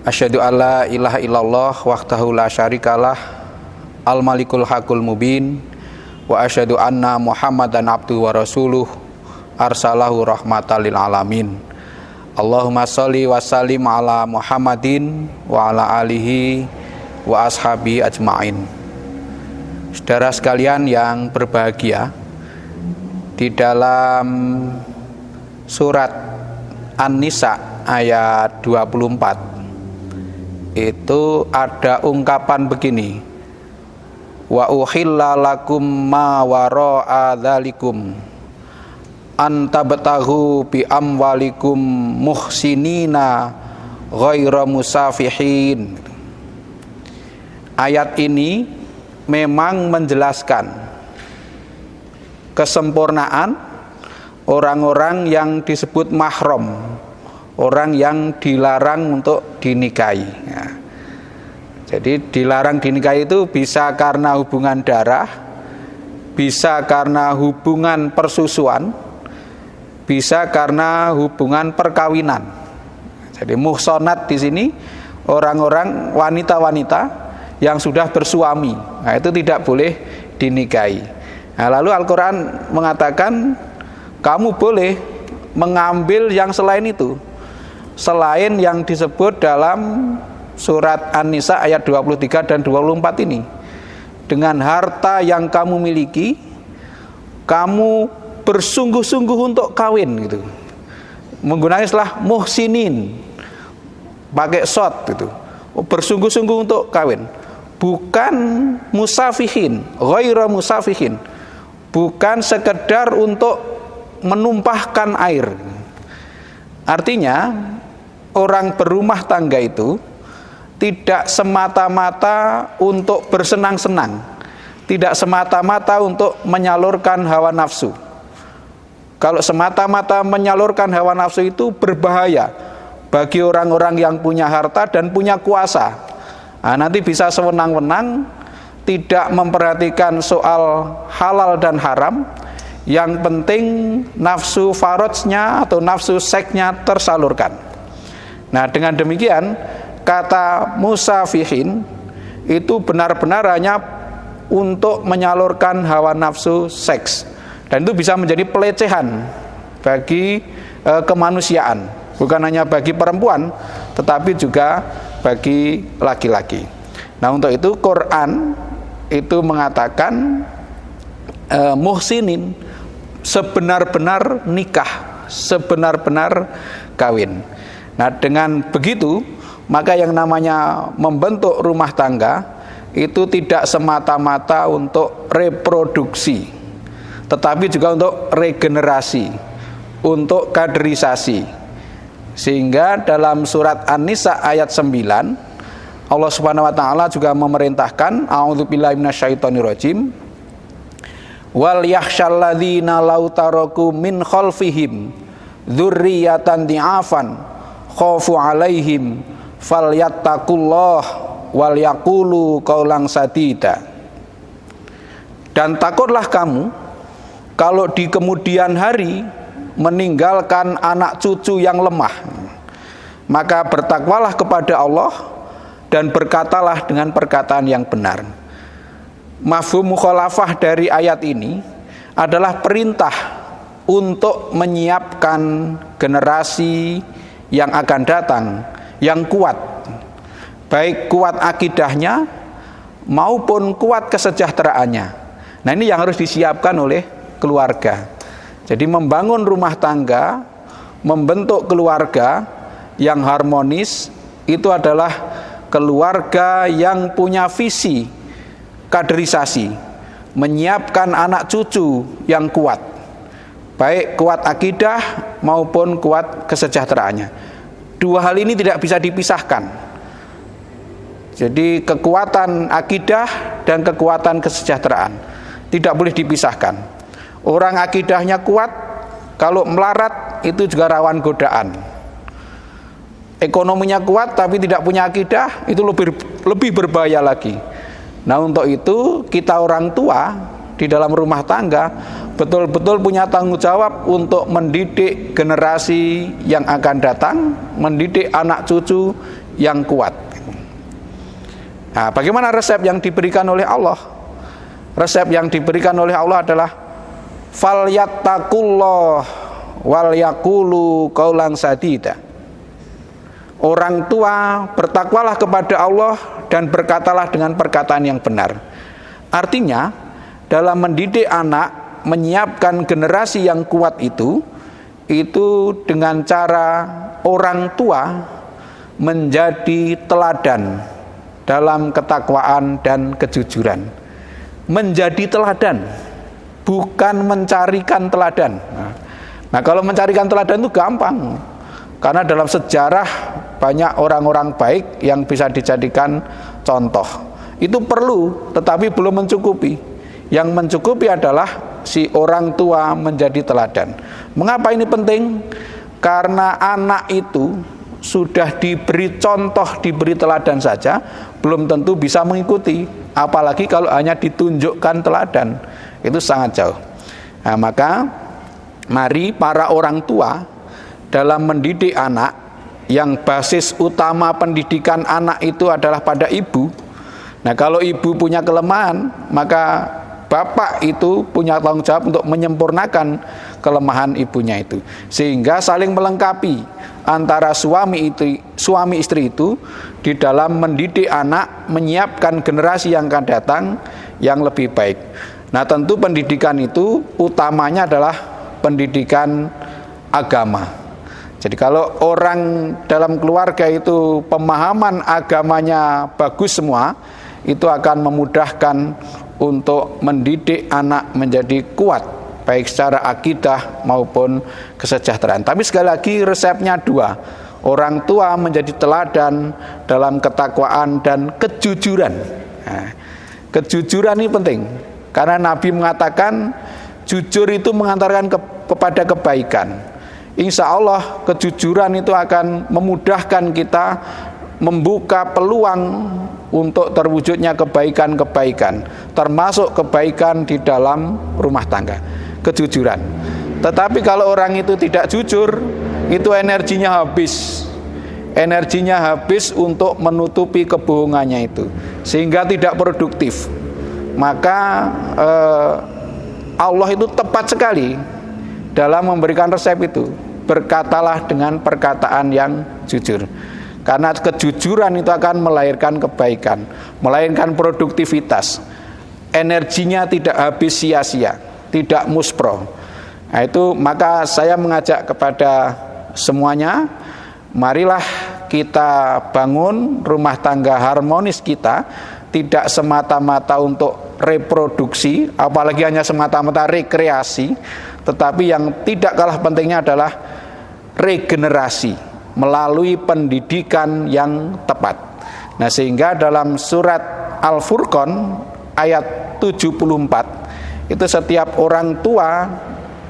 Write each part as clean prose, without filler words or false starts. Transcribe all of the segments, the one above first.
Asyhadu alla ilaha illallah wahdahu la syarikalah al-malikul haqqul mubin wa asyhadu anna Muhammadan abduhu wa rasuluh arsalahu rahmatan lil alamin. Allahumma sholli wa sallim ala Muhammadin wa ala alihi wa ashabi ajmain. Saudara sekalian yang berbahagia, di dalam surat An-Nisa ayat 24 itu ada ungkapan begini: wa uhilla lakum ma wara'a dzalikum antabtahu bi amwalikum muhsinina ghaira musafihin. Ayat ini memang menjelaskan kesempurnaan orang-orang yang disebut mahram, orang yang dilarang untuk dinikahi. Ya. Jadi dilarang dinikahi itu bisa karena hubungan darah, bisa karena hubungan persusuan, bisa karena hubungan perkawinan. Jadi muhsanat di sini orang-orang wanita-wanita yang sudah bersuami. Nah, itu tidak boleh dinikahi. Nah, lalu Al-Quran mengatakan kamu boleh mengambil yang selain itu, selain yang disebut dalam surat An-Nisa ayat 23 dan 24 ini. Dengan harta yang kamu miliki, kamu bersungguh-sungguh untuk kawin gitu. Menggunakan istilah muhsinin, pakai shot gitu. Bersungguh-sungguh untuk kawin. Bukan musafihin, ghaira musafihin. Bukan sekedar untuk menumpahkan air. Artinya orang berumah tangga itu tidak semata-mata untuk bersenang-senang, tidak semata-mata untuk menyalurkan hawa nafsu. Kalau semata-mata menyalurkan hawa nafsu itu berbahaya bagi orang-orang yang punya harta dan punya kuasa. Nah, nanti bisa sewenang-wenang, tidak memperhatikan soal halal dan haram. Yang penting nafsu farajnya atau nafsu seksnya tersalurkan. Nah, dengan demikian kata musafihin itu benar-benar hanya untuk menyalurkan hawa nafsu seks, dan itu bisa menjadi pelecehan bagi kemanusiaan, bukan hanya bagi perempuan tetapi juga bagi laki-laki. Nah, untuk itu Quran itu mengatakan muhsinin, sebenar-benar nikah, sebenar-benar kawin. Nah, dengan begitu maka yang namanya membentuk rumah tangga itu tidak semata-mata untuk reproduksi, tetapi juga untuk regenerasi, untuk kaderisasi. Sehingga dalam surat An-Nisa ayat 9 Allah Subhanahu wa taala juga memerintahkan, a'udzubillahi minasyaitonirrajim, wal yakhshal ladzina law taraku min khalfihim dzurriyyatan di'afan khafu 'alaihim falyattaqullah wal yaqulu qaulan sadida. Dan takutlah kamu kalau di kemudian hari meninggalkan anak cucu yang lemah, maka bertakwalah kepada Allah dan berkatalah dengan perkataan yang benar. Mafhum mukhalafah dari ayat ini adalah perintah untuk menyiapkan generasi yang akan datang yang kuat, baik kuat akidahnya maupun kuat kesejahteraannya. Nah, ini yang harus disiapkan oleh keluarga. Jadi membangun rumah tangga, membentuk keluarga yang harmonis, itu adalah keluarga yang punya visi kaderisasi, menyiapkan anak cucu yang kuat, baik kuat akidah maupun kuat kesejahteraannya. Dua hal ini tidak bisa dipisahkan. Jadi kekuatan akidah dan kekuatan kesejahteraan tidak boleh dipisahkan. Orang akidahnya kuat, kalau melarat itu juga rawan godaan. Ekonominya kuat tapi tidak punya akidah, itu lebih berbahaya lagi. Nah, untuk itu kita orang tua di dalam rumah tangga betul-betul punya tanggung jawab untuk mendidik generasi yang akan datang, mendidik anak cucu yang kuat. Nah, bagaimana resep yang diberikan oleh Allah? Resep yang diberikan oleh Allah adalah falyattaqullah wal yaqulu qaulan sadida. Orang tua bertakwalah kepada Allah dan berkatalah dengan perkataan yang benar. Artinya, dalam mendidik anak, menyiapkan generasi yang kuat itu dengan cara orang tua menjadi teladan dalam ketakwaan dan kejujuran. Menjadi teladan, bukan mencarikan teladan. Nah, kalau mencarikan teladan itu gampang, karena dalam sejarah banyak orang-orang baik yang bisa dijadikan contoh. Itu perlu, tetapi belum mencukupi. Yang mencukupi adalah si orang tua menjadi teladan. Mengapa ini penting? Karena anak itu sudah diberi contoh, diberi teladan saja, belum tentu bisa mengikuti. Apalagi kalau hanya ditunjukkan teladan, itu sangat jauh. Nah, maka mari para orang tua dalam mendidik anak, yang basis utama pendidikan anak itu adalah pada ibu. Nah, kalau ibu punya kelemahan, maka bapak itu punya tanggung jawab untuk menyempurnakan kelemahan ibunya itu, sehingga saling melengkapi antara suami istri itu di dalam mendidik anak, menyiapkan generasi yang akan datang yang lebih baik. Nah, tentu pendidikan itu utamanya adalah pendidikan agama. Jadi kalau orang dalam keluarga itu pemahaman agamanya bagus semua, itu akan memudahkan untuk mendidik anak menjadi kuat, baik secara akidah maupun kesejahteraan. Tapi sekali lagi resepnya dua. Orang tua menjadi teladan dalam ketakwaan dan kejujuran. Nah, kejujuran ini penting, karena Nabi mengatakan jujur itu mengantarkan kepada kebaikan. Insya Allah kejujuran itu akan memudahkan kita membuka peluang untuk terwujudnya kebaikan-kebaikan, termasuk kebaikan di dalam rumah tangga. Kejujuran. Tetapi kalau orang itu tidak jujur, itu energinya habis untuk menutupi kebohongannya itu, sehingga tidak produktif. Maka Allah itu tepat sekali dalam memberikan resep itu. Berkatalah dengan perkataan yang jujur, karena kejujuran itu akan melahirkan kebaikan, melahirkan produktivitas, energinya tidak habis sia-sia, tidak muspro. Nah, itu maka saya mengajak kepada semuanya, marilah kita bangun rumah tangga harmonis kita, tidak semata-mata untuk reproduksi, apalagi hanya semata-mata rekreasi, tetapi yang tidak kalah pentingnya adalah regenerasi melalui pendidikan yang tepat. Nah, sehingga dalam surat Al-Furqan ayat 74 itu setiap orang tua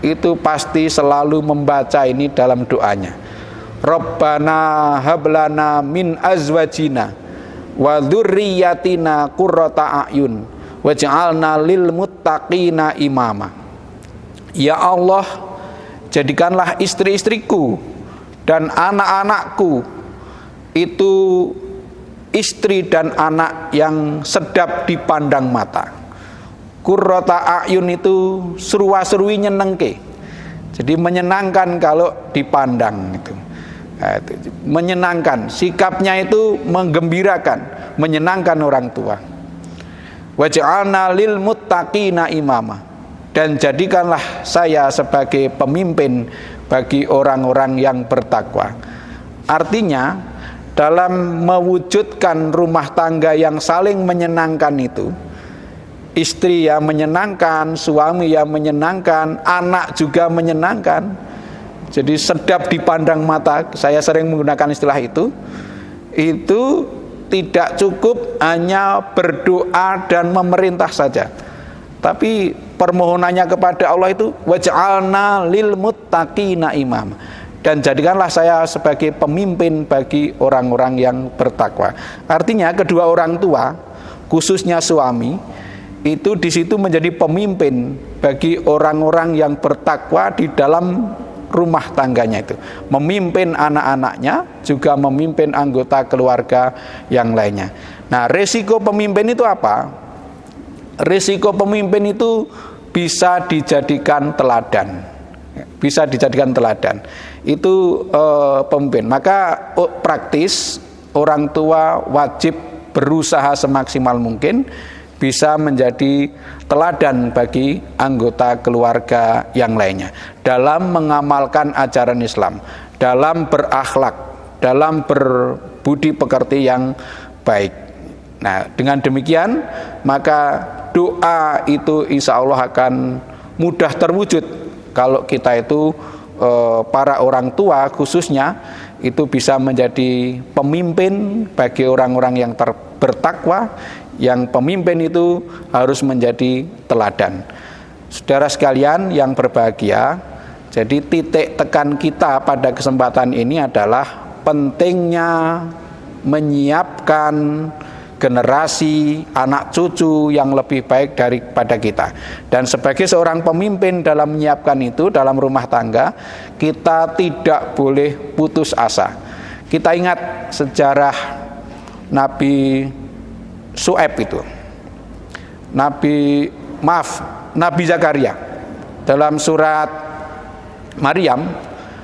itu pasti selalu membaca ini dalam doanya. Rabbana hablana min azwajina wa dzurriyyatina qurrata a'yun waj'alna lil muttaqina imama. Ya Allah, jadikanlah istri-istriku dan anak-anakku itu istri dan anak yang sedap dipandang mata. Qurrata a'yun itu seru-serui nyenengke. Jadi menyenangkan kalau dipandang itu. Nah, itu menyenangkan, sikapnya itu menggembirakan, menyenangkan orang tua. Waj'alna lil muttaqina imama. Dan jadikanlah saya sebagai pemimpin bagi orang-orang yang bertakwa. Artinya dalam mewujudkan rumah tangga yang saling menyenangkan itu, istri yang menyenangkan, suami yang menyenangkan, anak juga menyenangkan, jadi sedap dipandang mata. Saya sering menggunakan istilah itu tidak cukup hanya berdoa dan memerintah saja, tapi permohonannya kepada Allah itu waj'alna lil muttaqina imam, dan jadikanlah saya sebagai pemimpin bagi orang-orang yang bertakwa. Artinya kedua orang tua, khususnya suami, itu di situ menjadi pemimpin bagi orang-orang yang bertakwa di dalam rumah tangganya itu, memimpin anak-anaknya, juga memimpin anggota keluarga yang lainnya. Nah, resiko pemimpin itu apa? Resiko pemimpin itu bisa dijadikan teladan. Bisa dijadikan teladan. Itu pemimpin. Maka praktis orang tua wajib berusaha semaksimal mungkin bisa menjadi teladan bagi anggota keluarga yang lainnya dalam mengamalkan ajaran Islam, dalam berakhlak, dalam berbudi pekerti yang baik. Nah, dengan demikian maka doa itu insya Allah akan mudah terwujud kalau kita itu para orang tua khususnya itu bisa menjadi pemimpin bagi orang-orang yang bertakwa. Yang pemimpin itu harus menjadi teladan. Saudara sekalian yang berbahagia, jadi titik tekan kita pada kesempatan ini adalah pentingnya menyiapkan generasi anak cucu yang lebih baik daripada kita. Dan sebagai seorang pemimpin dalam menyiapkan itu dalam rumah tangga, kita tidak boleh putus asa. Kita ingat sejarah Nabi Su'aib itu, Nabi Zakaria dalam surat Maryam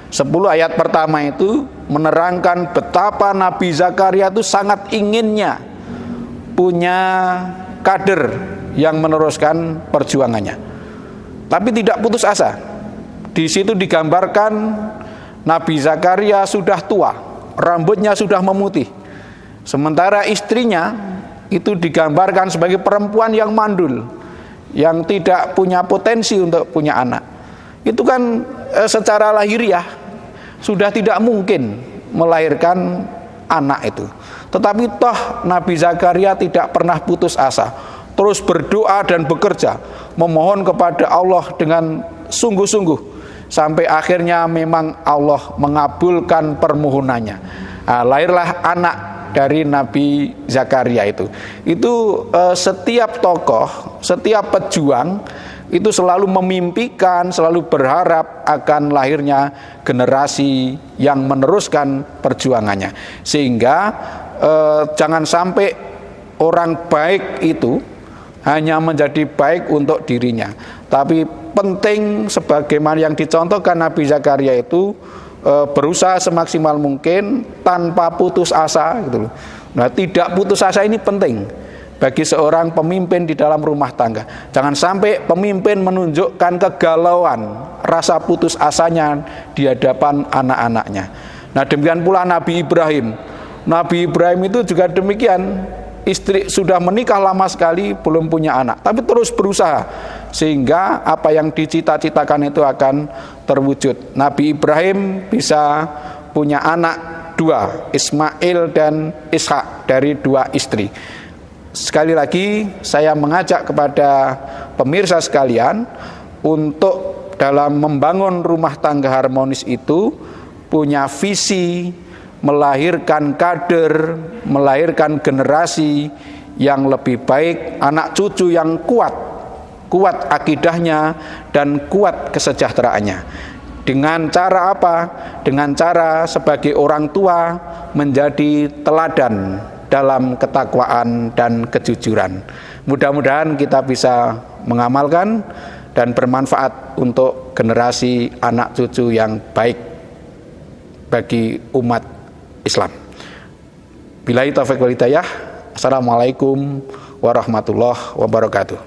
10 ayat pertama itu menerangkan betapa Nabi Zakaria itu sangat inginnya punya kader yang meneruskan perjuangannya, tapi tidak putus asa. Di situ digambarkan Nabi Zakaria sudah tua, rambutnya sudah memutih, sementara istrinya itu digambarkan sebagai perempuan yang mandul, yang tidak punya potensi untuk punya anak. Itu kan secara lahiriah sudah tidak mungkin melahirkan anak itu. Tetapi toh Nabi Zakaria tidak pernah putus asa, terus berdoa dan bekerja, memohon kepada Allah dengan sungguh-sungguh, sampai akhirnya memang Allah mengabulkan permohonannya. Nah, lahirlah anak dari Nabi Zakaria itu. Setiap tokoh, setiap pejuang itu selalu memimpikan, selalu berharap akan lahirnya generasi yang meneruskan perjuangannya. Sehingga jangan sampai orang baik itu hanya menjadi baik untuk dirinya, tapi penting sebagaimana yang dicontohkan Nabi Zakaria itu berusaha semaksimal mungkin tanpa putus asa gitu loh. Nah, tidak putus asa ini penting bagi seorang pemimpin di dalam rumah tangga. Jangan sampai pemimpin menunjukkan kegalauan, rasa putus asanya di hadapan anak-anaknya. Nah, demikian pula Nabi Ibrahim. Nabi Ibrahim itu juga demikian. Istri sudah menikah lama sekali belum punya anak, tapi terus berusaha sehingga apa yang dicita-citakan itu akan terwujud. Nabi Ibrahim bisa punya anak 2, Ismail dan Ishak, dari 2 istri. Sekali lagi saya mengajak kepada pemirsa sekalian untuk dalam membangun rumah tangga harmonis itu punya visi melahirkan kader, melahirkan generasi yang lebih baik, anak cucu yang kuat akidahnya dan kuat kesejahteraannya. Dengan cara apa? Dengan cara sebagai orang tua menjadi teladan dalam ketakwaan dan kejujuran. Mudah-mudahan kita bisa mengamalkan dan bermanfaat untuk generasi anak cucu yang baik bagi umat Islam. Billahi taufiq wal hidayah. Assalamualaikum warahmatullahi wabarakatuh.